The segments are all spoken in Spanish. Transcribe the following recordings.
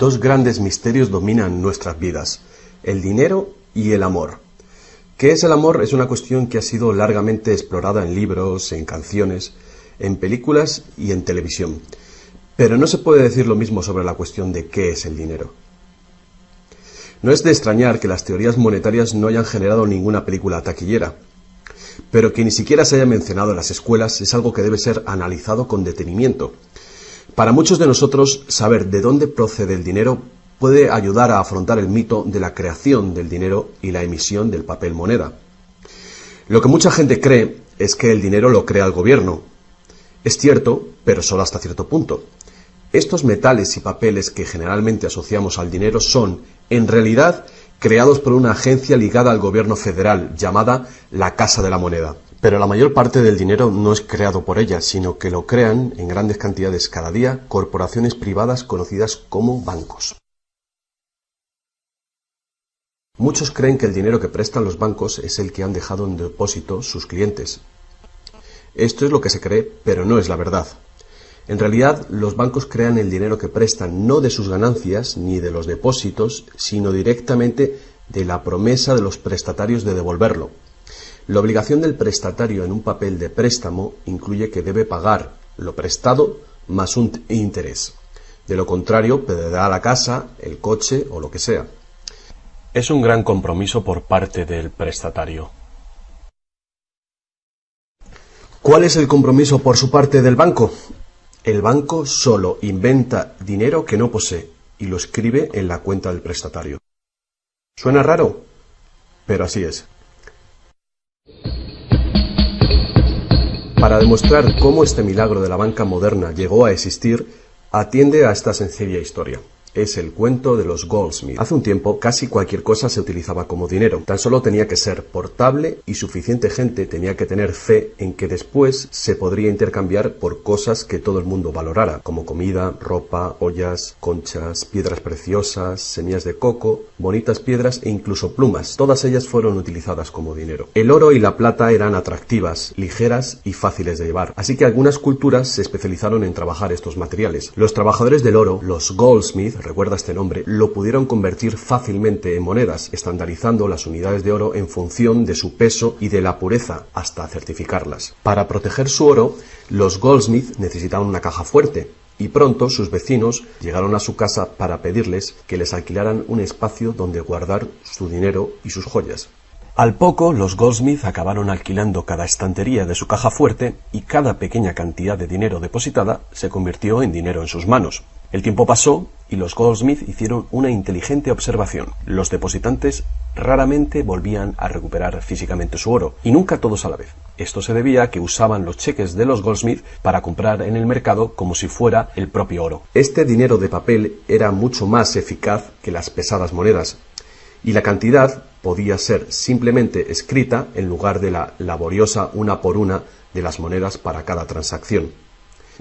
dos grandes misterios dominan nuestras vidas: el dinero y el amor. ¿Qué es el amor? Es una cuestión que ha sido largamente explorada en libros, en canciones, en películas y en televisión. Pero no se puede decir lo mismo sobre la cuestión de qué es el dinero. No es de extrañar que las teorías monetarias no hayan generado ninguna película taquillera, pero que ni siquiera se haya mencionado en las escuelas es algo que debe ser analizado con detenimiento. Para muchos de nosotros, saber de dónde procede el dinero puede ayudar a afrontar el mito de la creación del dinero y la emisión del papel moneda. Lo que mucha gente cree es que el dinero lo crea el gobierno. Es cierto, pero solo hasta cierto punto. Estos metales y papeles que generalmente asociamos al dinero son, en realidad, creados por una agencia ligada al gobierno federal, llamada la Casa de la Moneda. Pero la mayor parte del dinero no es creado por ella, sino que lo crean en grandes cantidades cada día corporaciones privadas conocidas como bancos. Muchos creen que el dinero que prestan los bancos es el que han dejado en depósito sus clientes. Esto es lo que se cree, pero no es la verdad. En realidad, los bancos crean el dinero que prestan no de sus ganancias ni de los depósitos, sino directamente de la promesa de los prestatarios de devolverlo. La obligación del prestatario en un papel de préstamo incluye que debe pagar lo prestado más un interés. De lo contrario, perderá la casa, el coche o lo que sea. Es un gran compromiso por parte del prestatario. ¿Cuál es el compromiso por su parte del banco? El banco solo inventa dinero que no posee y lo escribe en la cuenta del prestatario. ¿Suena raro? Pero así es. Para demostrar cómo este milagro de la banca moderna llegó a existir, atiende a esta sencilla historia. Es el cuento de los Goldsmith. Hace un tiempo, casi cualquier cosa se utilizaba como dinero. Tan solo tenía que ser portable y suficiente gente tenía que tener fe en que después se podría intercambiar por cosas que todo el mundo valorara, como comida, ropa, ollas, conchas, piedras preciosas, semillas de coco, bonitas piedras e incluso plumas. Todas ellas fueron utilizadas como dinero. El oro y la plata eran atractivas, ligeras y fáciles de llevar, así que algunas culturas se especializaron en trabajar estos materiales. Los trabajadores del oro, los Goldsmith, recuerda este nombre, lo pudieron convertir fácilmente en monedas, estandarizando las unidades de oro en función de su peso y de la pureza, hasta certificarlas. Para proteger su oro, los Goldsmith necesitaban una caja fuerte, y pronto sus vecinos llegaron a su casa para pedirles que les alquilaran un espacio donde guardar su dinero y sus joyas. Al poco, los Goldsmith acabaron alquilando cada estantería de su caja fuerte y cada pequeña cantidad de dinero depositada se convirtió en dinero en sus manos. El tiempo pasó y los Goldsmith hicieron una inteligente observación. Los depositantes raramente volvían a recuperar físicamente su oro, y nunca todos a la vez. Esto se debía a que usaban los cheques de los Goldsmith para comprar en el mercado como si fuera el propio oro. Este dinero de papel era mucho más eficaz que las pesadas monedas, y la cantidad podía ser simplemente escrita en lugar de la laboriosa una por una de las monedas para cada transacción.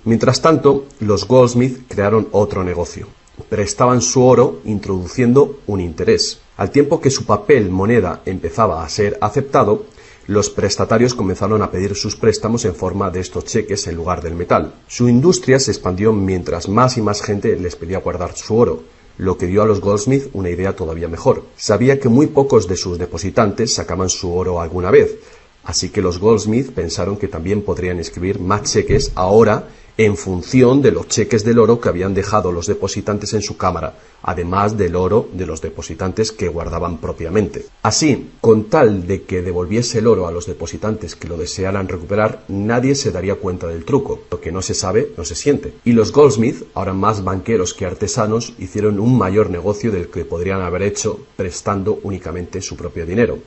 Mientras tanto, los Goldsmith crearon otro negocio. Prestaban su oro introduciendo un interés. Al tiempo que su papel moneda empezaba a ser aceptado, los prestatarios comenzaron a pedir sus préstamos en forma de estos cheques en lugar del metal. Su industria se expandió mientras más y más gente les pedía guardar su oro, lo que dio a los Goldsmith una idea todavía mejor. Sabía que muy pocos de sus depositantes sacaban su oro alguna vez, así que los Goldsmith pensaron que también podrían escribir más cheques ahora en función de los cheques del oro que habían dejado los depositantes en su cámara, además del oro de los depositantes que guardaban propiamente. Así, con tal de que devolviese el oro a los depositantes que lo desearan recuperar, nadie se daría cuenta del truco. Lo que no se sabe, no se siente. Y los Goldsmith, ahora más banqueros que artesanos, hicieron un mayor negocio del que podrían haber hecho prestando únicamente su propio dinero.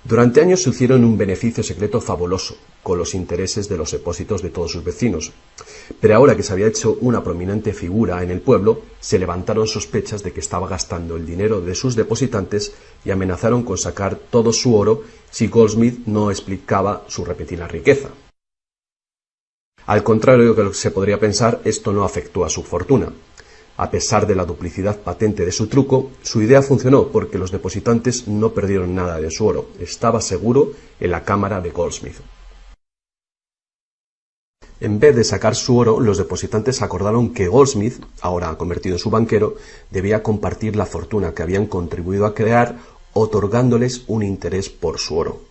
Durante años se hicieron un beneficio secreto fabuloso, con los intereses de los depósitos de todos sus vecinos. Pero ahora que se había hecho una prominente figura en el pueblo, se levantaron sospechas de que estaba gastando el dinero de sus depositantes y amenazaron con sacar todo su oro si Goldsmith no explicaba su repentina riqueza. Al contrario de lo que se podría pensar, esto no afectó a su fortuna. A pesar de la duplicidad patente de su truco, su idea funcionó porque los depositantes no perdieron nada de su oro. Estaba seguro en la cámara de Goldsmith. En vez de sacar su oro, los depositantes acordaron que Goldsmith, ahora convertido en su banquero, debía compartir la fortuna que habían contribuido a crear, otorgándoles un interés por su oro.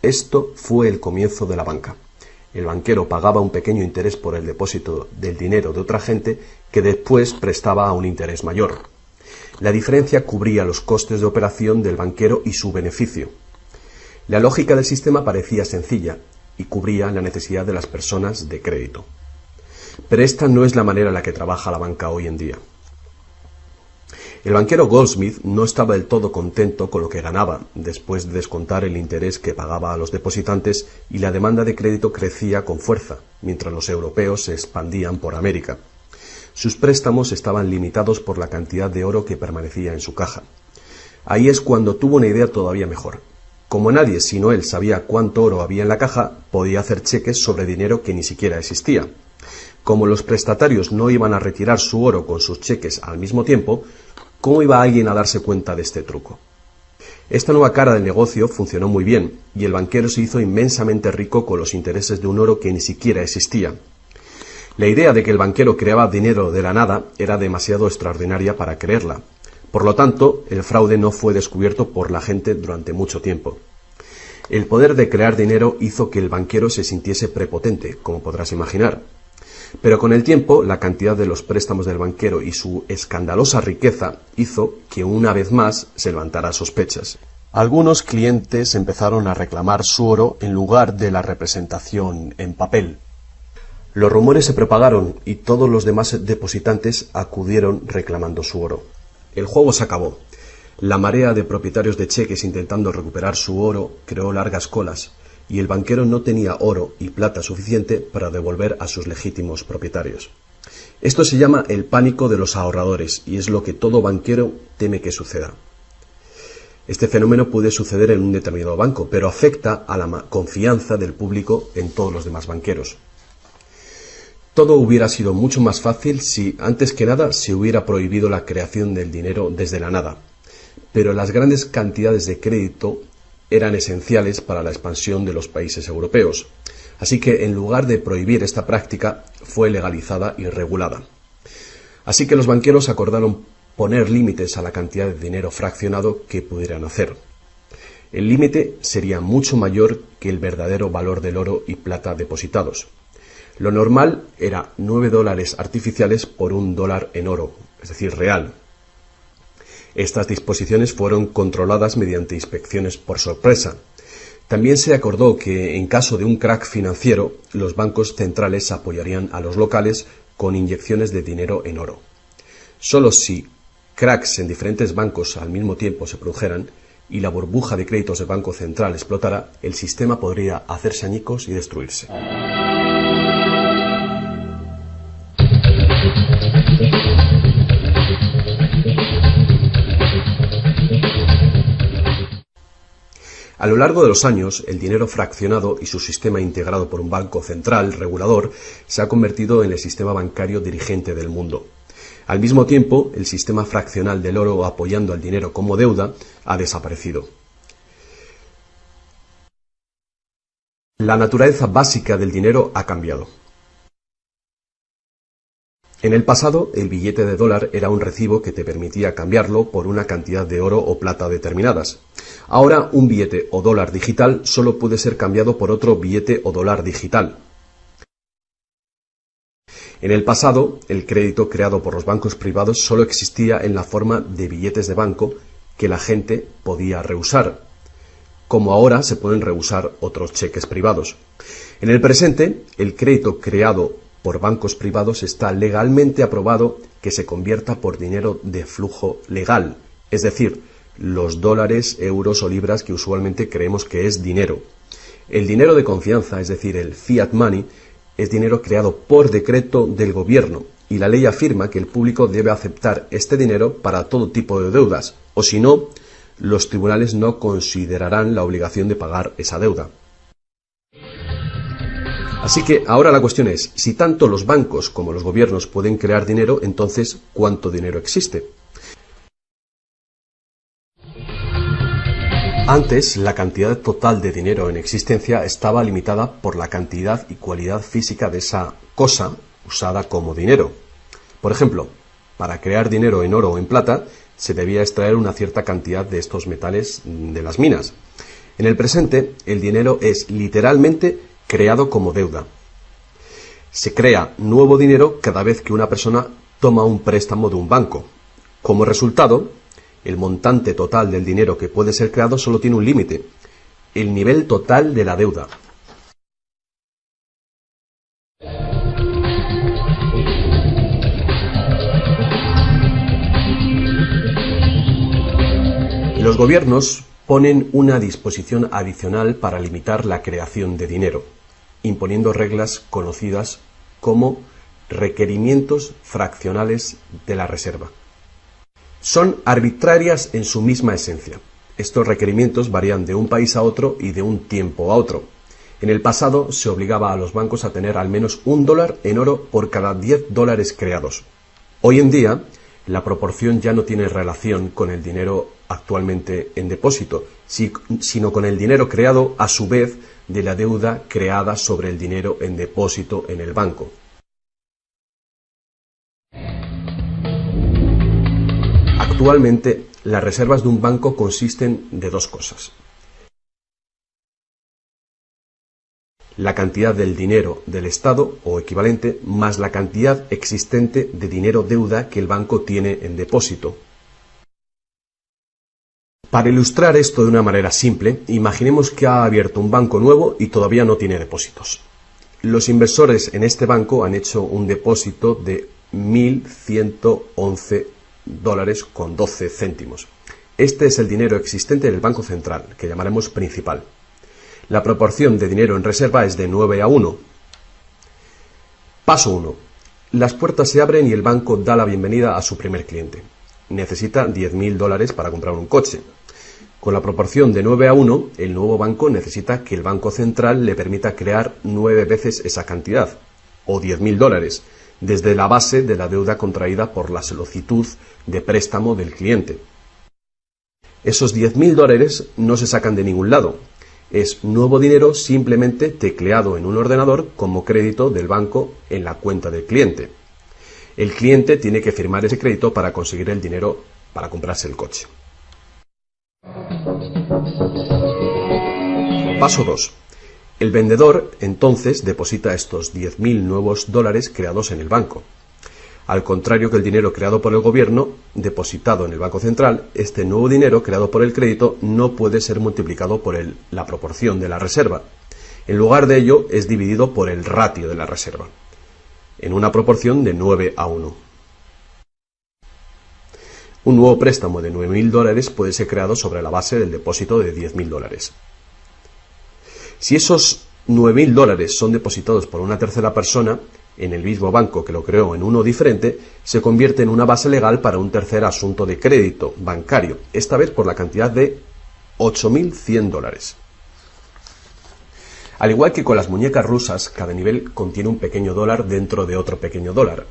Esto fue el comienzo de la banca. El banquero pagaba un pequeño interés por el depósito del dinero de otra gente que después prestaba a un interés mayor. La diferencia cubría los costes de operación del banquero y su beneficio. La lógica del sistema parecía sencilla y cubría la necesidad de las personas de crédito. Pero esta no es la manera en la que trabaja la banca hoy en día. El banquero Goldsmith no estaba del todo contento con lo que ganaba, después de descontar el interés que pagaba a los depositantes, y la demanda de crédito crecía con fuerza, mientras los europeos se expandían por América. Sus préstamos estaban limitados por la cantidad de oro que permanecía en su caja. Ahí es cuando tuvo una idea todavía mejor. Como nadie sino él sabía cuánto oro había en la caja, podía hacer cheques sobre dinero que ni siquiera existía. Como los prestatarios no iban a retirar su oro con sus cheques al mismo tiempo, ¿cómo iba alguien a darse cuenta de este truco? Esta nueva cara del negocio funcionó muy bien, y el banquero se hizo inmensamente rico con los intereses de un oro que ni siquiera existía. La idea de que el banquero creaba dinero de la nada era demasiado extraordinaria para creerla. Por lo tanto, el fraude no fue descubierto por la gente durante mucho tiempo. El poder de crear dinero hizo que el banquero se sintiese prepotente, como podrás imaginar. Pero con el tiempo, la cantidad de los préstamos del banquero y su escandalosa riqueza hizo que una vez más se levantara sospechas. Algunos clientes empezaron a reclamar su oro en lugar de la representación en papel. Los rumores se propagaron y todos los demás depositantes acudieron reclamando su oro. El juego se acabó. La marea de propietarios de cheques intentando recuperar su oro creó largas colas, y el banquero no tenía oro y plata suficiente para devolver a sus legítimos propietarios. Esto se llama el pánico de los ahorradores, y es lo que todo banquero teme que suceda. Este fenómeno puede suceder en un determinado banco, pero afecta a la confianza del público en todos los demás banqueros. Todo hubiera sido mucho más fácil si, antes que nada, se hubiera prohibido la creación del dinero desde la nada. Pero las grandes cantidades de crédito eran esenciales para la expansión de los países europeos. Así que, en lugar de prohibir esta práctica, fue legalizada y regulada. Así que los banqueros acordaron poner límites a la cantidad de dinero fraccionado que pudieran hacer. El límite sería mucho mayor que el verdadero valor del oro y plata depositados. Lo normal era $9 artificiales por $1 en oro, es decir, real. Estas disposiciones fueron controladas mediante inspecciones por sorpresa. También se acordó que, en caso de un crack financiero, los bancos centrales apoyarían a los locales con inyecciones de dinero en oro. Solo si cracks en diferentes bancos al mismo tiempo se produjeran y la burbuja de créditos del Banco Central explotara, el sistema podría hacerse añicos y destruirse. A lo largo de los años, el dinero fraccionado y su sistema integrado por un banco central regulador se ha convertido en el sistema bancario dirigente del mundo. Al mismo tiempo, el sistema fraccional del oro apoyando al dinero como deuda ha desaparecido. La naturaleza básica del dinero ha cambiado. En el pasado, el billete de dólar era un recibo que te permitía cambiarlo por una cantidad de oro o plata determinadas. Ahora, un billete o dólar digital solo puede ser cambiado por otro billete o dólar digital. En el pasado, el crédito creado por los bancos privados solo existía en la forma de billetes de banco que la gente podía rehusar, como ahora se pueden rehusar otros cheques privados. En el presente, el crédito creado por bancos privados está legalmente aprobado que se convierta por dinero de flujo legal, es decir, los dólares, euros o libras que usualmente creemos que es dinero. El dinero de confianza, es decir, el fiat money, es dinero creado por decreto del gobierno, y la ley afirma que el público debe aceptar este dinero para todo tipo de deudas, o si no, los tribunales no considerarán la obligación de pagar esa deuda. Así que ahora la cuestión es, si tanto los bancos como los gobiernos pueden crear dinero, entonces, ¿cuánto dinero existe? Antes, la cantidad total de dinero en existencia estaba limitada por la cantidad y cualidad física de esa cosa usada como dinero. Por ejemplo, para crear dinero en oro o en plata, se debía extraer una cierta cantidad de estos metales de las minas. En el presente, el dinero es literalmente creado como deuda. Se crea nuevo dinero cada vez que una persona toma un préstamo de un banco. Como resultado, el montante total del dinero que puede ser creado solo tiene un límite: el nivel total de la deuda. Los gobiernos ponen una disposición adicional para limitar la creación de dinero, imponiendo reglas conocidas como requerimientos fraccionales de la reserva. Son arbitrarias en su misma esencia. Estos requerimientos varían de un país a otro y de un tiempo a otro. En el pasado se obligaba a los bancos a tener al menos $1 en oro por cada $10 creados. Hoy en día, la proporción ya no tiene relación con el dinero actualmente en depósito, sino con el dinero creado a su vez de la deuda creada sobre el dinero en depósito en el banco. Actualmente, las reservas de un banco consisten de dos cosas: la cantidad del dinero del Estado o equivalente más la cantidad existente de dinero deuda que el banco tiene en depósito. Para ilustrar esto de una manera simple, imaginemos que ha abierto un banco nuevo y todavía no tiene depósitos. Los inversores en este banco han hecho un depósito de $1.111,12. Este es el dinero existente en el Banco Central, que llamaremos principal. La proporción de dinero en reserva es de 9:1. Paso 1. Las puertas se abren y el banco da la bienvenida a su primer cliente. Necesita $10.000 para comprar un coche. Con la proporción de 9:1, el nuevo banco necesita que el Banco Central le permita crear 9 veces esa cantidad, o $10.000, desde la base de la deuda contraída por la solicitud de préstamo del cliente. Esos $10.000 no se sacan de ningún lado. Es nuevo dinero simplemente tecleado en un ordenador como crédito del banco en la cuenta del cliente. El cliente tiene que firmar ese crédito para conseguir el dinero para comprarse el coche. Paso 2. El vendedor entonces deposita estos 10.000 nuevos dólares creados en el banco. Al contrario que el dinero creado por el gobierno, depositado en el Banco Central, este nuevo dinero creado por el crédito no puede ser multiplicado por la proporción de la reserva. En lugar de ello, es dividido por el ratio de la reserva, en una proporción de 9:1. Un nuevo préstamo de $9.000 puede ser creado sobre la base del depósito de $10.000. Si esos $9.000 son depositados por una tercera persona en el mismo banco que lo creó en uno diferente, se convierte en una base legal para un tercer asunto de crédito bancario, esta vez por la cantidad de $8.100. Al igual que con las muñecas rusas, cada nivel contiene un pequeño dólar dentro de otro pequeño dólar.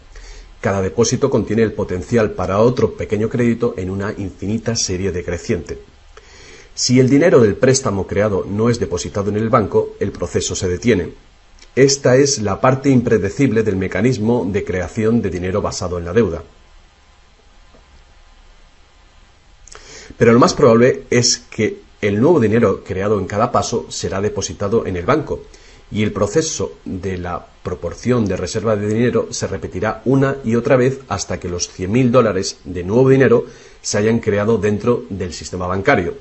Cada depósito contiene el potencial para otro pequeño crédito en una infinita serie decreciente. Si el dinero del préstamo creado no es depositado en el banco, el proceso se detiene. Esta es la parte impredecible del mecanismo de creación de dinero basado en la deuda. Pero lo más probable es que el nuevo dinero creado en cada paso será depositado en el banco, y el proceso de la proporción de reserva de dinero se repetirá una y otra vez hasta que los $100.000 de nuevo dinero se hayan creado dentro del sistema bancario.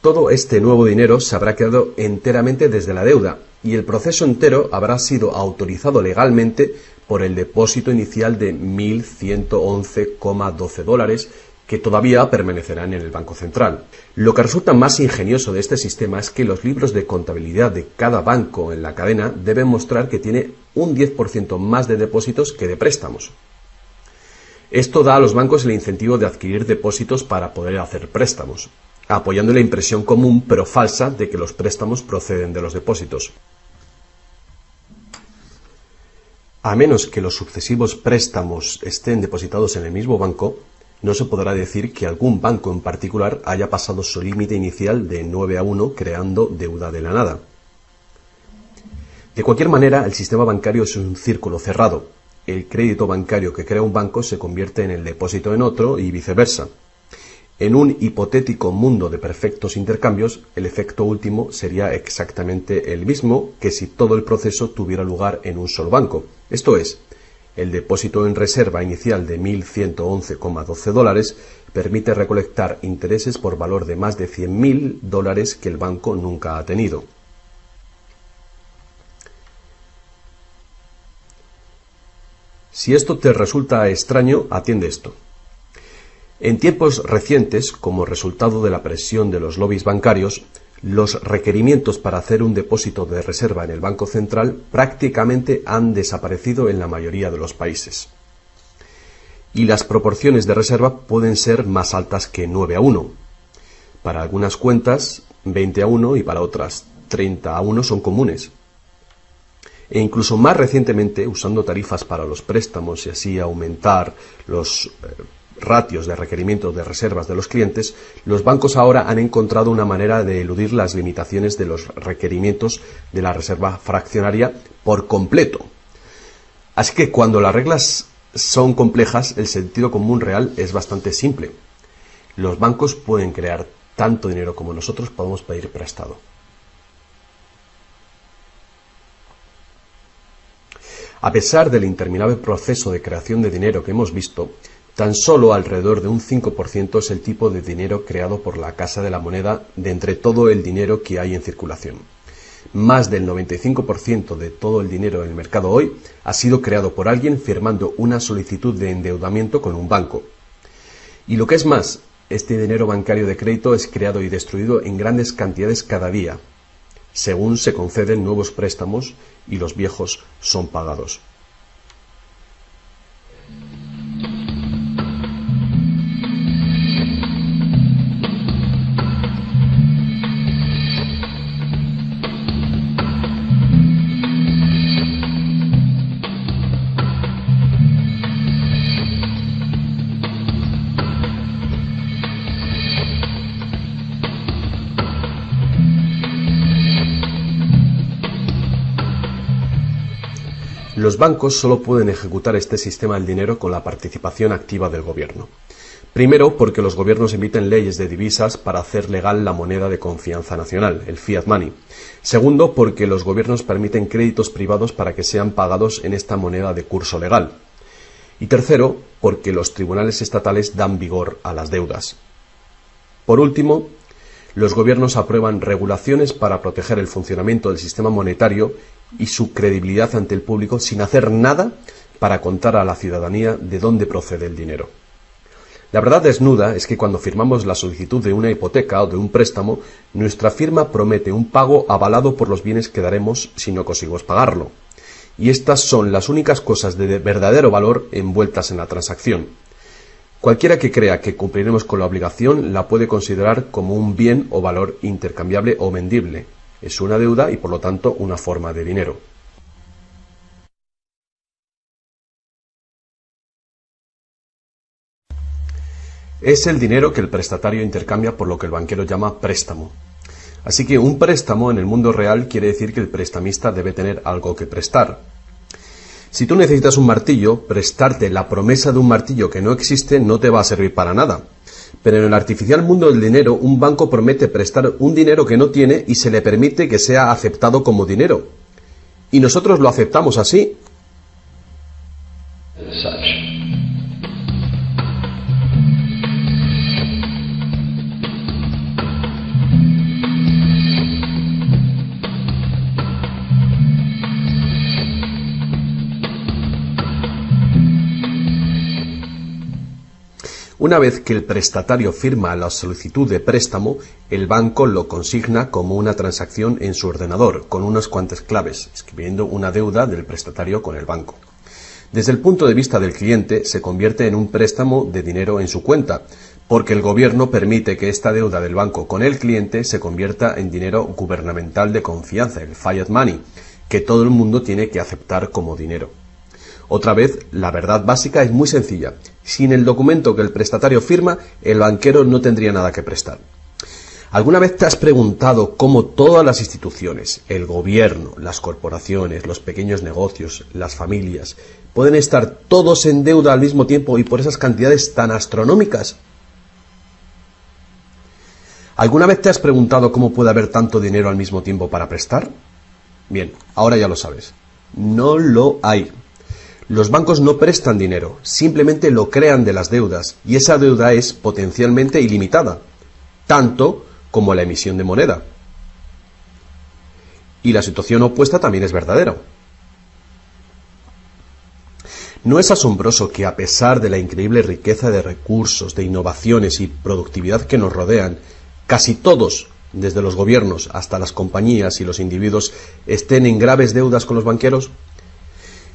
Todo este nuevo dinero se habrá creado enteramente desde la deuda, y el proceso entero habrá sido autorizado legalmente por el depósito inicial de $1.111,12 que todavía permanecerán en el Banco Central. Lo que resulta más ingenioso de este sistema es que los libros de contabilidad de cada banco en la cadena deben mostrar que tiene un 10% más de depósitos que de préstamos. Esto da a los bancos el incentivo de adquirir depósitos para poder hacer préstamos, apoyando la impresión común pero falsa de que los préstamos proceden de los depósitos. A menos que los sucesivos préstamos estén depositados en el mismo banco, no se podrá decir que algún banco en particular haya pasado su límite inicial de 9-1 creando deuda de la nada. De cualquier manera, el sistema bancario es un círculo cerrado. El crédito bancario que crea un banco se convierte en el depósito en otro y viceversa. En un hipotético mundo de perfectos intercambios, el efecto último sería exactamente el mismo que si todo el proceso tuviera lugar en un solo banco. Esto es, el depósito en reserva inicial de $1.111,12 permite recolectar intereses por valor de más de $100.000 que el banco nunca ha tenido. Si esto te resulta extraño, atiende esto. En tiempos recientes, como resultado de la presión de los lobbies bancarios, los requerimientos para hacer un depósito de reserva en el Banco Central prácticamente han desaparecido en la mayoría de los países. Y las proporciones de reserva pueden ser más altas que 9-1. Para algunas cuentas, 20-1 y para otras, 30-1 son comunes. E incluso más recientemente, usando tarifas para los préstamos y así aumentar los ratios de requerimientos de reservas de los clientes, los bancos ahora han encontrado una manera de eludir las limitaciones de los requerimientos de la reserva fraccionaria por completo. Así que cuando las reglas son complejas, el sentido común real es bastante simple. Los bancos pueden crear tanto dinero como nosotros podemos pedir prestado. A pesar del interminable proceso de creación de dinero que hemos visto, tan solo alrededor de un 5% es el tipo de dinero creado por la Casa de la Moneda de entre todo el dinero que hay en circulación. Más del 95% de todo el dinero en el mercado hoy ha sido creado por alguien firmando una solicitud de endeudamiento con un banco. Y lo que es más, este dinero bancario de crédito es creado y destruido en grandes cantidades cada día, según se conceden nuevos préstamos y los viejos son pagados. Los bancos solo pueden ejecutar este sistema del dinero con la participación activa del gobierno. Primero, porque los gobiernos emiten leyes de divisas para hacer legal la moneda de confianza nacional, el fiat money. Segundo, porque los gobiernos permiten créditos privados para que sean pagados en esta moneda de curso legal. Y tercero, porque los tribunales estatales dan vigor a las deudas. Por último, los gobiernos aprueban regulaciones para proteger el funcionamiento del sistema monetario y su credibilidad ante el público sin hacer nada para contar a la ciudadanía de dónde procede el dinero. La verdad desnuda es que cuando firmamos la solicitud de una hipoteca o de un préstamo, nuestra firma promete un pago avalado por los bienes que daremos si no conseguimos pagarlo. Y estas son las únicas cosas de verdadero valor envueltas en la transacción. Cualquiera que crea que cumpliremos con la obligación la puede considerar como un bien o valor intercambiable o vendible. Es una deuda y por lo tanto una forma de dinero. Es el dinero que el prestatario intercambia por lo que el banquero llama préstamo. Así que un préstamo en el mundo real quiere decir que el prestamista debe tener algo que prestar. Si tú necesitas un martillo, prestarte la promesa de un martillo que no existe no te va a servir para nada. Pero en el artificial mundo del dinero, un banco promete prestar un dinero que no tiene y se le permite que sea aceptado como dinero. Y nosotros lo aceptamos así. Una vez que el prestatario firma la solicitud de préstamo, el banco lo consigna como una transacción en su ordenador, con unas cuantas claves, escribiendo una deuda del prestatario con el banco. Desde el punto de vista del cliente, se convierte en un préstamo de dinero en su cuenta, porque el gobierno permite que esta deuda del banco con el cliente se convierta en dinero gubernamental de confianza, el fiat money, que todo el mundo tiene que aceptar como dinero. Otra vez, la verdad básica es muy sencilla. Sin el documento que el prestatario firma, el banquero no tendría nada que prestar. ¿Alguna vez te has preguntado cómo todas las instituciones, el gobierno, las corporaciones, los pequeños negocios, las familias, pueden estar todos en deuda al mismo tiempo y por esas cantidades tan astronómicas? ¿Alguna vez te has preguntado cómo puede haber tanto dinero al mismo tiempo para prestar? Bien, ahora ya lo sabes. No lo hay. Los bancos no prestan dinero, simplemente lo crean de las deudas, y esa deuda es potencialmente ilimitada, tanto como la emisión de moneda. Y la situación opuesta también es verdadera. ¿No es asombroso que a pesar de la increíble riqueza de recursos, de innovaciones y productividad que nos rodean, casi todos, desde los gobiernos hasta las compañías y los individuos, estén en graves deudas con los banqueros?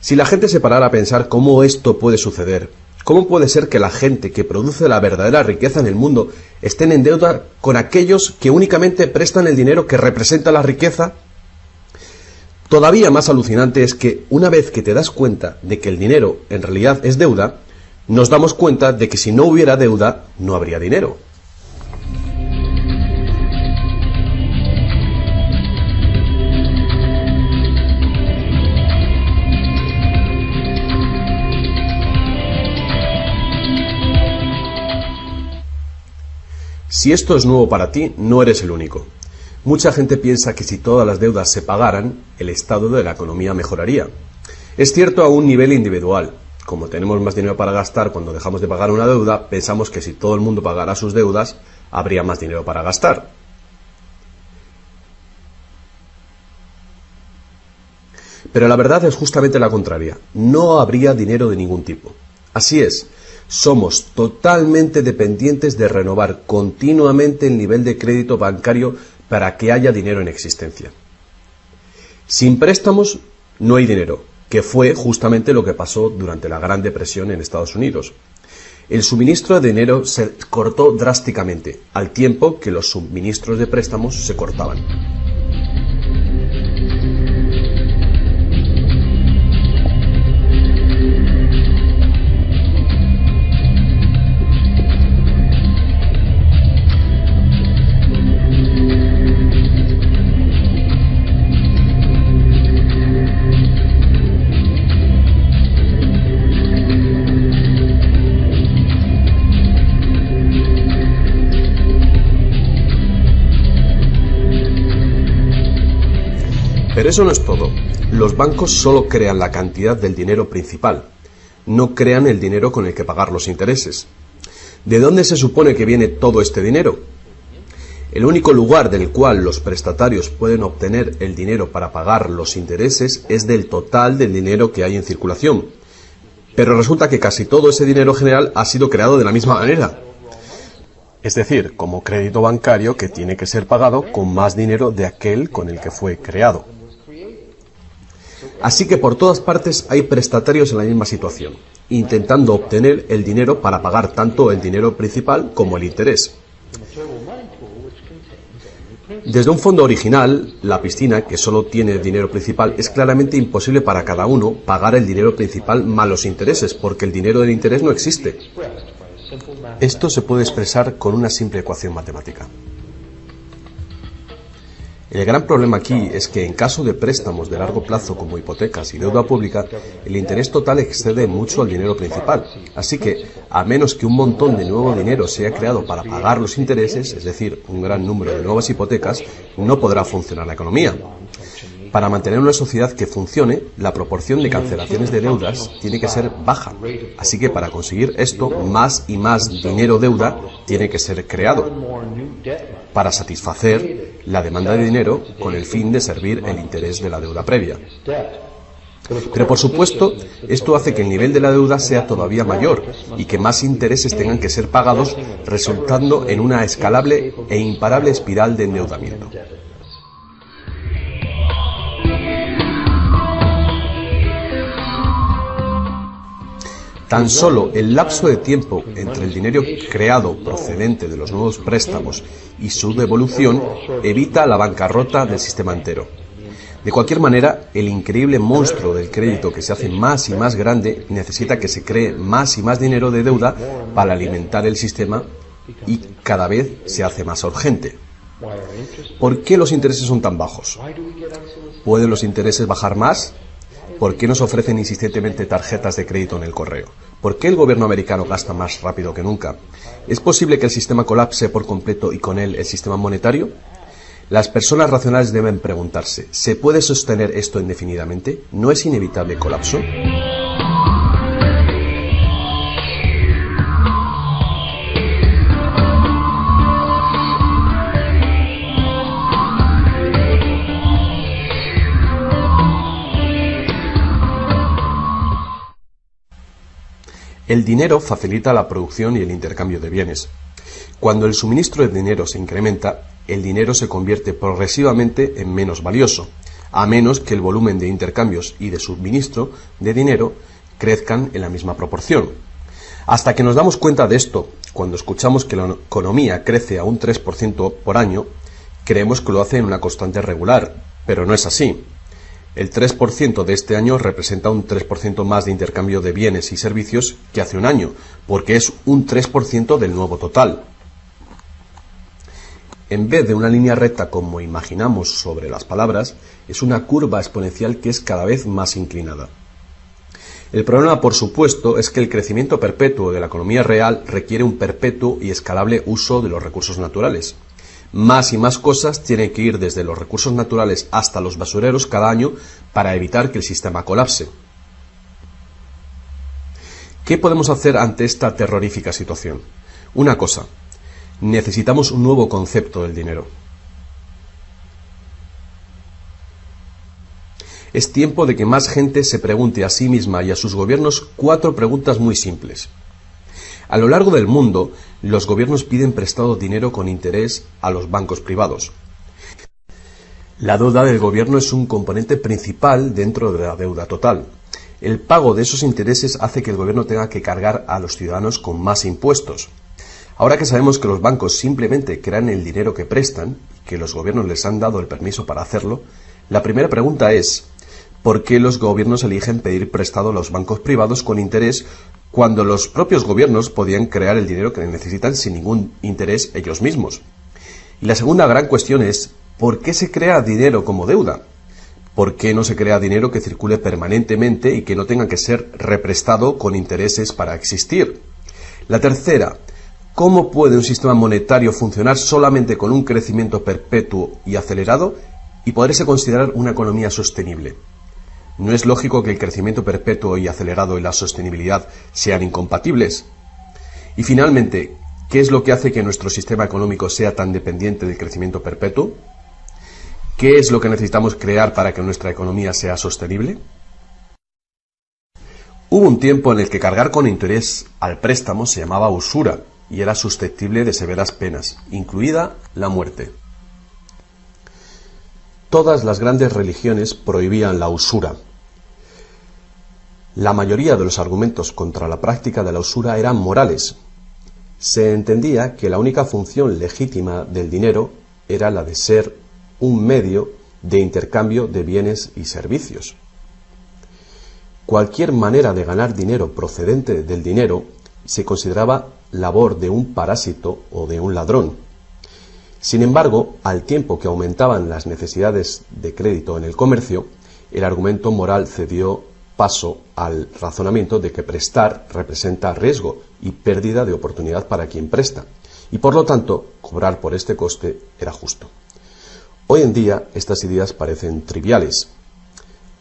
Si la gente se parara a pensar cómo esto puede suceder, ¿cómo puede ser que la gente que produce la verdadera riqueza en el mundo estén en deuda con aquellos que únicamente prestan el dinero que representa la riqueza? Todavía más alucinante es que una vez que te das cuenta de que el dinero en realidad es deuda, nos damos cuenta de que si no hubiera deuda, no habría dinero. Si esto es nuevo para ti, no eres el único. Mucha gente piensa que si todas las deudas se pagaran, el estado de la economía mejoraría. Es cierto a un nivel individual. Como tenemos más dinero para gastar cuando dejamos de pagar una deuda, pensamos que si todo el mundo pagara sus deudas, habría más dinero para gastar. Pero la verdad es justamente la contraria. No habría dinero de ningún tipo. Así es. Somos totalmente dependientes de renovar continuamente el nivel de crédito bancario para que haya dinero en existencia. Sin préstamos no hay dinero, que fue justamente lo que pasó durante la Gran Depresión en Estados Unidos. El suministro de dinero se cortó drásticamente, al tiempo que los suministros de préstamos se cortaban. Pero eso no es todo. Los bancos solo crean la cantidad del dinero principal. No crean el dinero con el que pagar los intereses. ¿De dónde se supone que viene todo este dinero? El único lugar del cual los prestatarios pueden obtener el dinero para pagar los intereses es del total del dinero que hay en circulación. Pero resulta que casi todo ese dinero general ha sido creado de la misma manera. Es decir, como crédito bancario que tiene que ser pagado con más dinero de aquel con el que fue creado. Así que por todas partes hay prestatarios en la misma situación, intentando obtener el dinero para pagar tanto el dinero principal como el interés. Desde un fondo original, la piscina, que solo tiene dinero principal, es claramente imposible para cada uno pagar el dinero principal más los intereses, porque el dinero del interés no existe. Esto se puede expresar con una simple ecuación matemática. El gran problema aquí es que en caso de préstamos de largo plazo como hipotecas y deuda pública, el interés total excede mucho al dinero principal. Así que, a menos que un montón de nuevo dinero sea creado para pagar los intereses, es decir, un gran número de nuevas hipotecas, no podrá funcionar la economía. Para mantener una sociedad que funcione, la proporción de cancelaciones de deudas tiene que ser baja. Así que para conseguir esto, más y más dinero deuda tiene que ser creado para satisfacer la demanda de dinero con el fin de servir el interés de la deuda previa. Pero por supuesto, esto hace que el nivel de la deuda sea todavía mayor y que más intereses tengan que ser pagados, resultando en una escalable e imparable espiral de endeudamiento. Tan solo el lapso de tiempo entre el dinero creado procedente de los nuevos préstamos y su devolución evita la bancarrota del sistema entero. De cualquier manera, el increíble monstruo del crédito que se hace más y más grande necesita que se cree más y más dinero de deuda para alimentar el sistema y cada vez se hace más urgente. ¿Por qué los intereses son tan bajos? ¿Pueden los intereses bajar más? ¿Por qué nos ofrecen insistentemente tarjetas de crédito en el correo? ¿Por qué el gobierno americano gasta más rápido que nunca? ¿Es posible que el sistema colapse por completo y con él el sistema monetario? Las personas racionales deben preguntarse, ¿se puede sostener esto indefinidamente? ¿No es inevitable el colapso? El dinero facilita la producción y el intercambio de bienes. Cuando el suministro de dinero se incrementa, el dinero se convierte progresivamente en menos valioso, a menos que el volumen de intercambios y de suministro de dinero crezcan en la misma proporción. Hasta que nos damos cuenta de esto, cuando escuchamos que la economía crece a un 3% por año, creemos que lo hace en una constante regular, pero no es así. El 3% de este año representa un 3% más de intercambio de bienes y servicios que hace un año, porque es un 3% del nuevo total. En vez de una línea recta como imaginamos sobre las palabras, es una curva exponencial que es cada vez más inclinada. El problema, por supuesto, es que el crecimiento perpetuo de la economía real requiere un perpetuo y escalable uso de los recursos naturales. Más y más cosas tienen que ir desde los recursos naturales hasta los basureros cada año para evitar que el sistema colapse. ¿Qué podemos hacer ante esta terrorífica situación? Una cosa. Necesitamos un nuevo concepto del dinero. Es tiempo de que más gente se pregunte a sí misma y a sus gobiernos 4 preguntas muy simples. A lo largo del mundo, los gobiernos piden prestado dinero con interés a los bancos privados. La deuda del gobierno es un componente principal dentro de la deuda total. El pago de esos intereses hace que el gobierno tenga que cargar a los ciudadanos con más impuestos. Ahora que sabemos que los bancos simplemente crean el dinero que prestan, y que los gobiernos les han dado el permiso para hacerlo, la primera pregunta es, ¿por qué los gobiernos eligen pedir prestado a los bancos privados con interés cuando los propios gobiernos podían crear el dinero que necesitan sin ningún interés ellos mismos? Y la segunda gran cuestión es, ¿por qué se crea dinero como deuda? ¿Por qué no se crea dinero que circule permanentemente y que no tenga que ser represtado con intereses para existir? La tercera, ¿cómo puede un sistema monetario funcionar solamente con un crecimiento perpetuo y acelerado y poderse considerar una economía sostenible? ¿No es lógico que el crecimiento perpetuo y acelerado y la sostenibilidad sean incompatibles? Y finalmente, ¿qué es lo que hace que nuestro sistema económico sea tan dependiente del crecimiento perpetuo? ¿Qué es lo que necesitamos crear para que nuestra economía sea sostenible? Hubo un tiempo en el que cargar con interés al préstamo se llamaba usura y era susceptible de severas penas, incluida la muerte. Todas las grandes religiones prohibían la usura. La mayoría de los argumentos contra la práctica de la usura eran morales. Se entendía que la única función legítima del dinero era la de ser un medio de intercambio de bienes y servicios. Cualquier manera de ganar dinero procedente del dinero se consideraba labor de un parásito o de un ladrón. Sin embargo, al tiempo que aumentaban las necesidades de crédito en el comercio, el argumento moral cedió paso al razonamiento de que prestar representa riesgo y pérdida de oportunidad para quien presta, y por lo tanto, cobrar por este coste era justo. Hoy en día, estas ideas parecen triviales.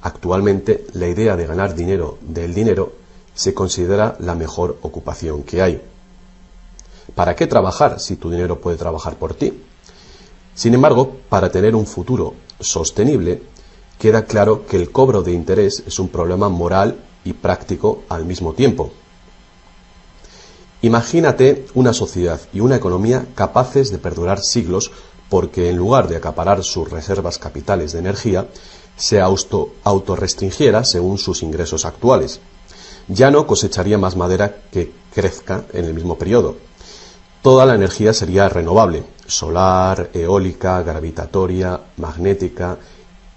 Actualmente, la idea de ganar dinero del dinero se considera la mejor ocupación que hay. ¿Para qué trabajar si tu dinero puede trabajar por ti? Sin embargo, para tener un futuro sostenible, queda claro que el cobro de interés es un problema moral y práctico al mismo tiempo. Imagínate una sociedad y una economía capaces de perdurar siglos porque en lugar de acaparar sus reservas capitales de energía, se autorrestringiera según sus ingresos actuales. Ya no cosecharía más madera que crezca en el mismo periodo. Toda la energía sería renovable, solar, eólica, gravitatoria, magnética,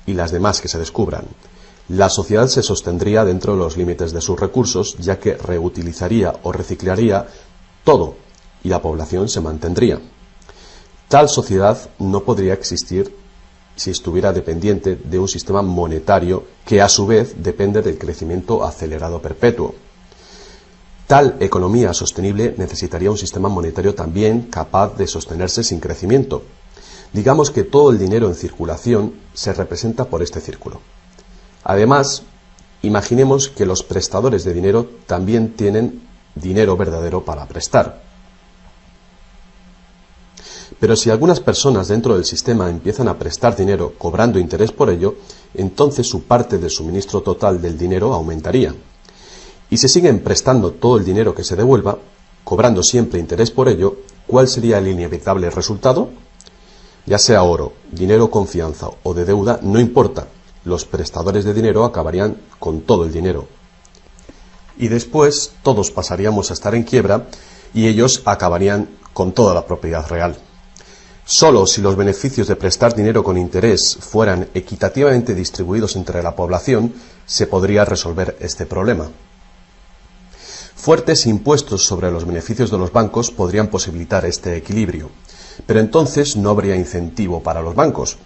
y las demás que se descubran. La sociedad se sostendría dentro de los límites de sus recursos, ya que reutilizaría o reciclaría todo y la población se mantendría. Tal sociedad no podría existir si estuviera dependiente de un sistema monetario que a su vez depende del crecimiento acelerado perpetuo. Tal economía sostenible necesitaría un sistema monetario también capaz de sostenerse sin crecimiento. Digamos que todo el dinero en circulación se representa por este círculo. Además, imaginemos que los prestadores de dinero también tienen dinero verdadero para prestar. Pero si algunas personas dentro del sistema empiezan a prestar dinero cobrando interés por ello, entonces su parte del suministro total del dinero aumentaría. Y si siguen prestando todo el dinero que se devuelva, cobrando siempre interés por ello, ¿cuál sería el inevitable resultado? Ya sea oro, dinero, confianza o de deuda, no importa, los prestadores de dinero acabarían con todo el dinero. Y después todos pasaríamos a estar en quiebra y ellos acabarían con toda la propiedad real. Solo si los beneficios de prestar dinero con interés fueran equitativamente distribuidos entre la población, se podría resolver este problema. Fuertes impuestos sobre los beneficios de los bancos podrían posibilitar este equilibrio, pero entonces no habría incentivo para los bancos.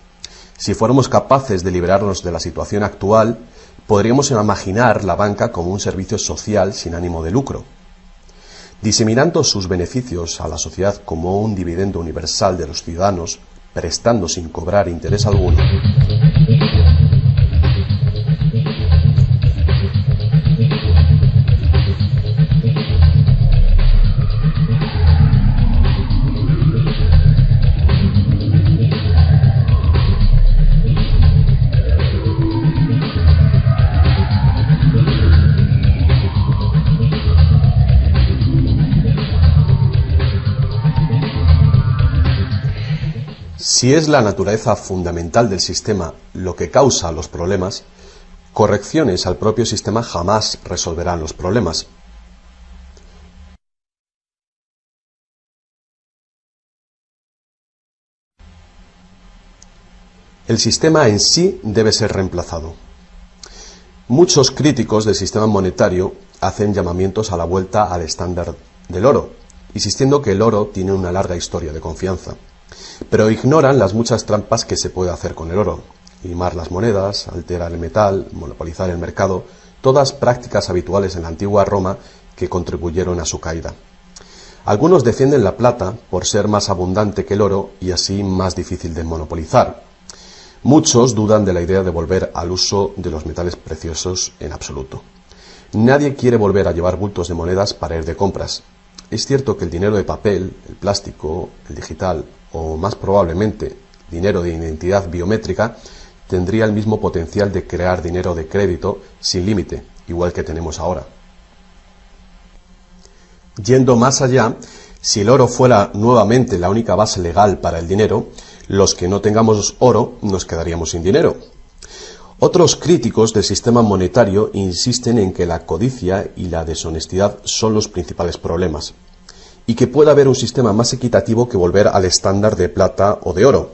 Si fuéramos capaces de liberarnos de la situación actual, podríamos imaginar la banca como un servicio social sin ánimo de lucro. Diseminando sus beneficios a la sociedad como un dividendo universal de los ciudadanos, prestando sin cobrar interés alguno. Si es la naturaleza fundamental del sistema lo que causa los problemas, correcciones al propio sistema jamás resolverán los problemas. El sistema en sí debe ser reemplazado. Muchos críticos del sistema monetario hacen llamamientos a la vuelta al estándar del oro, insistiendo que el oro tiene una larga historia de confianza. Pero ignoran las muchas trampas que se puede hacer con el oro: limar las monedas, alterar el metal, monopolizar el mercado, todas prácticas habituales en la antigua Roma que contribuyeron a su caída. Algunos defienden la plata por ser más abundante que el oro y así más difícil de monopolizar. Muchos dudan de la idea de volver al uso de los metales preciosos en absoluto. Nadie quiere volver a llevar bultos de monedas para ir de compras. Es cierto que el dinero de papel, el plástico, el digital o más probablemente dinero de identidad biométrica tendría el mismo potencial de crear dinero de crédito sin límite, igual que tenemos ahora. Yendo más allá, si el oro fuera nuevamente la única base legal para el dinero, los que no tengamos oro nos quedaríamos sin dinero. Otros críticos del sistema monetario insisten en que la codicia y la deshonestidad son los principales problemas, y que puede haber un sistema más equitativo que volver al estándar de plata o de oro.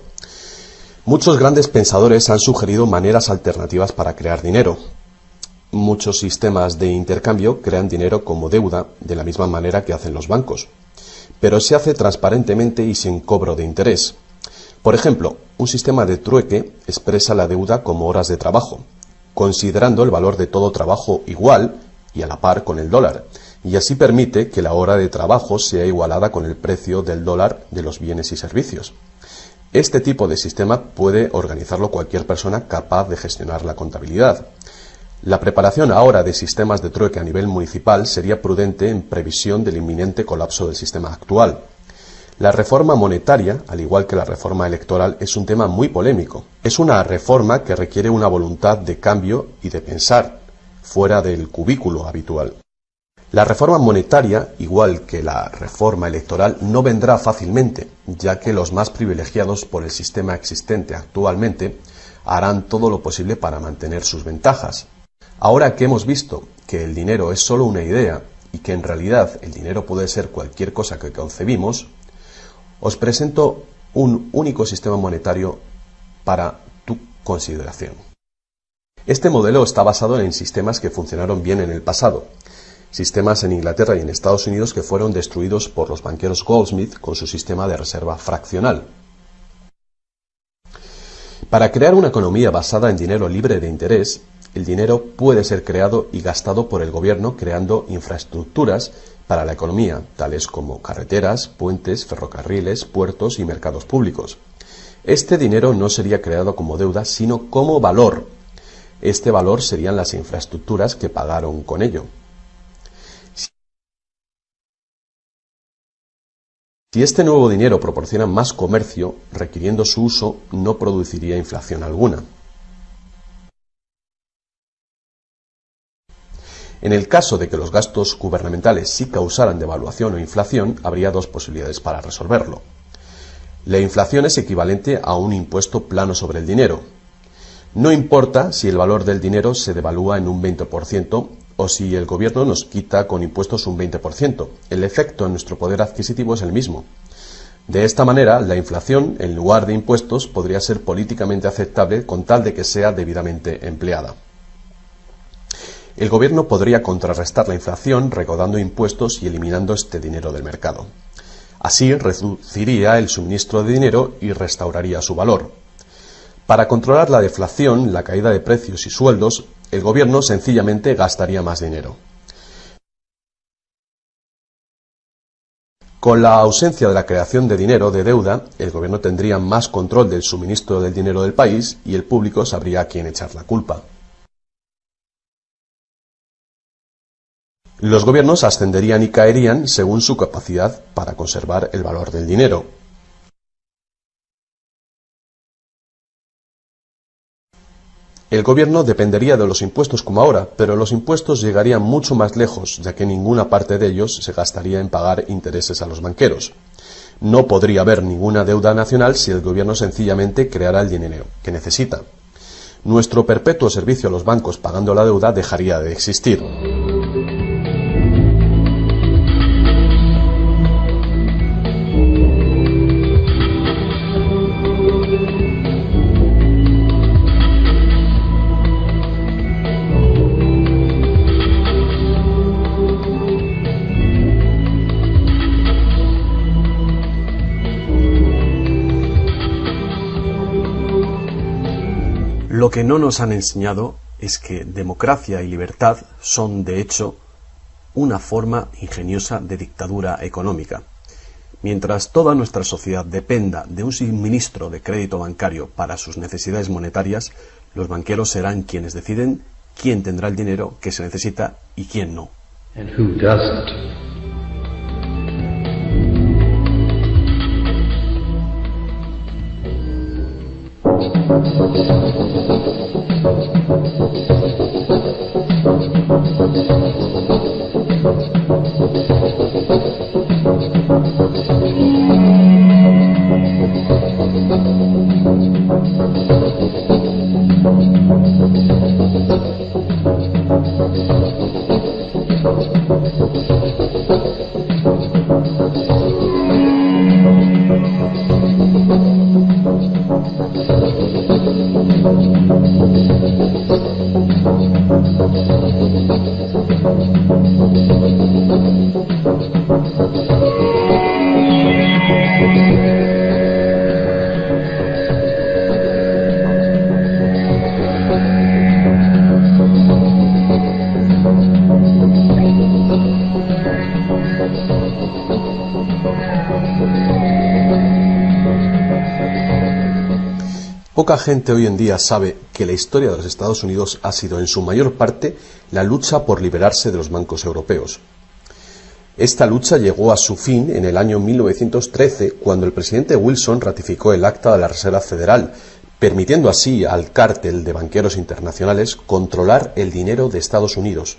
Muchos grandes pensadores han sugerido maneras alternativas para crear dinero. Muchos sistemas de intercambio crean dinero como deuda, de la misma manera que hacen los bancos, pero se hace transparentemente y sin cobro de interés. Por ejemplo, un sistema de trueque expresa la deuda como horas de trabajo, considerando el valor de todo trabajo igual y a la par con el dólar, y así permite que la hora de trabajo sea igualada con el precio del dólar de los bienes y servicios. Este tipo de sistema puede organizarlo cualquier persona capaz de gestionar la contabilidad. La preparación ahora de sistemas de trueque a nivel municipal sería prudente en previsión del inminente colapso del sistema actual. La reforma monetaria, al igual que la reforma electoral, es un tema muy polémico. Es una reforma que requiere una voluntad de cambio y de pensar fuera del cubículo habitual. La reforma monetaria, igual que la reforma electoral, no vendrá fácilmente, ya que los más privilegiados por el sistema existente actualmente harán todo lo posible para mantener sus ventajas. Ahora que hemos visto que el dinero es solo una idea y que en realidad el dinero puede ser cualquier cosa que concebimos, os presento un único sistema monetario para tu consideración. Este modelo está basado en sistemas que funcionaron bien en el pasado, sistemas en Inglaterra y en Estados Unidos que fueron destruidos por los banqueros Goldsmith con su sistema de reserva fraccional. Para crear una economía basada en dinero libre de interés, el dinero puede ser creado y gastado por el gobierno creando infraestructuras para la economía, tales como carreteras, puentes, ferrocarriles, puertos y mercados públicos. Este dinero no sería creado como deuda, sino como valor. Este valor serían las infraestructuras que pagaron con ello. Si este nuevo dinero proporciona más comercio, requiriendo su uso, no produciría inflación alguna. En el caso de que los gastos gubernamentales sí causaran devaluación o inflación, habría dos posibilidades para resolverlo. La inflación es equivalente a un impuesto plano sobre el dinero. No importa si el valor del dinero se devalúa en un 20% o si el gobierno nos quita con impuestos un 20%. El efecto en nuestro poder adquisitivo es el mismo. De esta manera, la inflación, en lugar de impuestos, podría ser políticamente aceptable con tal de que sea debidamente empleada. El gobierno podría contrarrestar la inflación recaudando impuestos y eliminando este dinero del mercado. Así reduciría el suministro de dinero y restauraría su valor. Para controlar la deflación, la caída de precios y sueldos, el gobierno sencillamente gastaría más dinero. Con la ausencia de la creación de dinero de deuda, el gobierno tendría más control del suministro del dinero del país y el público sabría a quién echar la culpa. Los gobiernos ascenderían y caerían según su capacidad para conservar el valor del dinero. El gobierno dependería de los impuestos como ahora, pero los impuestos llegarían mucho más lejos, ya que ninguna parte de ellos se gastaría en pagar intereses a los banqueros. No podría haber ninguna deuda nacional si el gobierno sencillamente creara el dinero que necesita. Nuestro perpetuo servicio a los bancos pagando la deuda dejaría de existir. Lo que no nos han enseñado es que democracia y libertad son, de hecho, una forma ingeniosa de dictadura económica. Mientras toda nuestra sociedad dependa de un suministro de crédito bancario para sus necesidades monetarias, los banqueros serán quienes deciden quién tendrá el dinero que se necesita y quién no. And who doesn't. Poca gente hoy en día sabe que la historia de los Estados Unidos ha sido en su mayor parte la lucha por liberarse de los bancos europeos. Esta lucha llegó a su fin en el año 1913, cuando el presidente Wilson ratificó el Acta de la Reserva Federal, permitiendo así al cártel de banqueros internacionales controlar el dinero de Estados Unidos.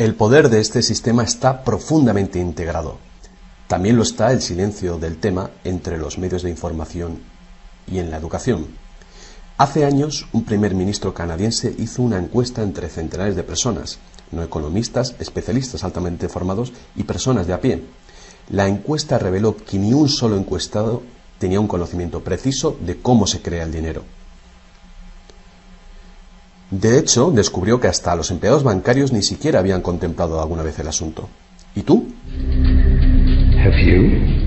El poder de este sistema está profundamente integrado. También lo está el silencio del tema entre los medios de información y en la educación. Hace años, un primer ministro canadiense hizo una encuesta entre centenares de personas, no economistas, especialistas altamente formados y personas de a pie. La encuesta reveló que ni un solo encuestado tenía un conocimiento preciso de cómo se crea el dinero. De hecho, descubrió que hasta los empleados bancarios ni siquiera habían contemplado alguna vez el asunto. ¿Y tú? Have you?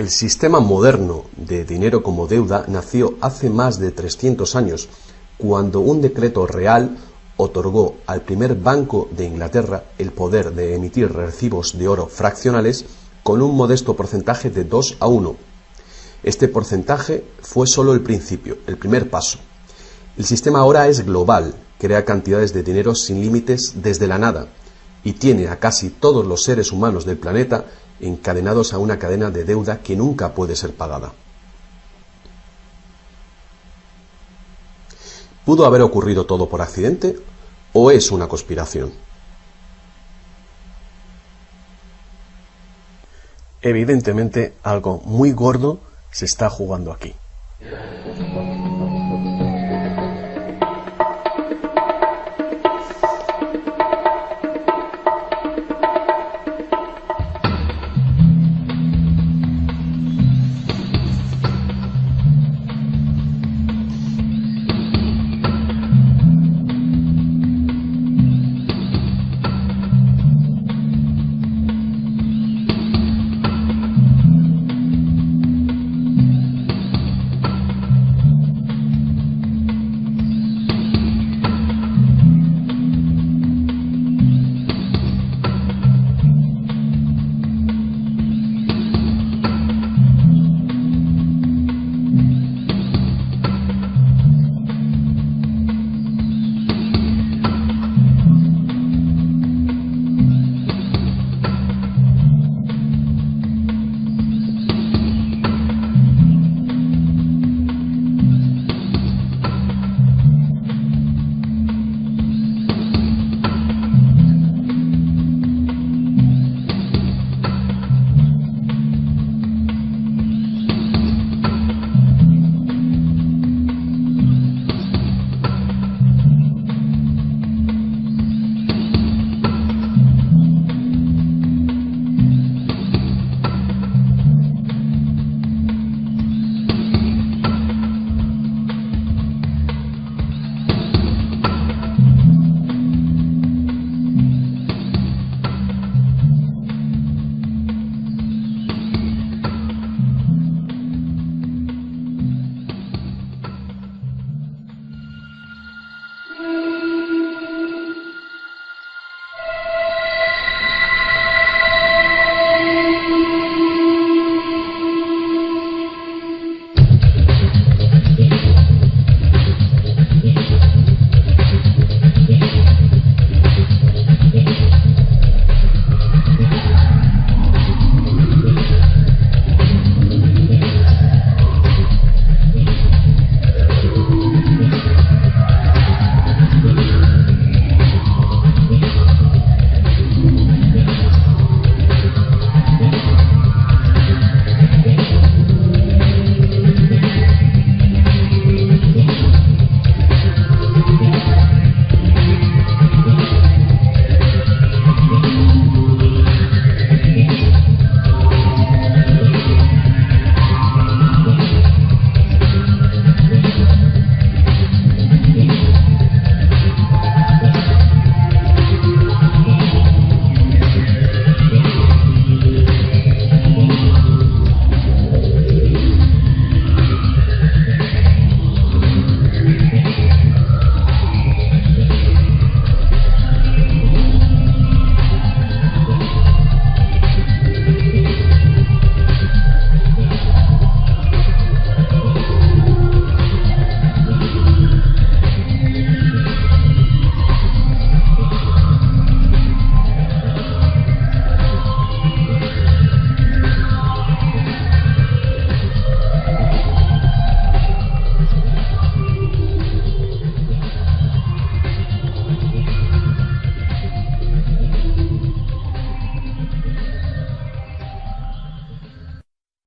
El sistema moderno de dinero como deuda nació hace más de 300 años, cuando un decreto real otorgó al primer Banco de Inglaterra el poder de emitir recibos de oro fraccionales con un modesto porcentaje de 2:1. Este porcentaje fue solo el principio, el primer paso. El sistema ahora es global, crea cantidades de dinero sin límites desde la nada y tiene a casi todos los seres humanos del planeta encadenados a una cadena de deuda que nunca puede ser pagada. ¿Pudo haber ocurrido todo por accidente o es una conspiración? Evidentemente, algo muy gordo se está jugando aquí.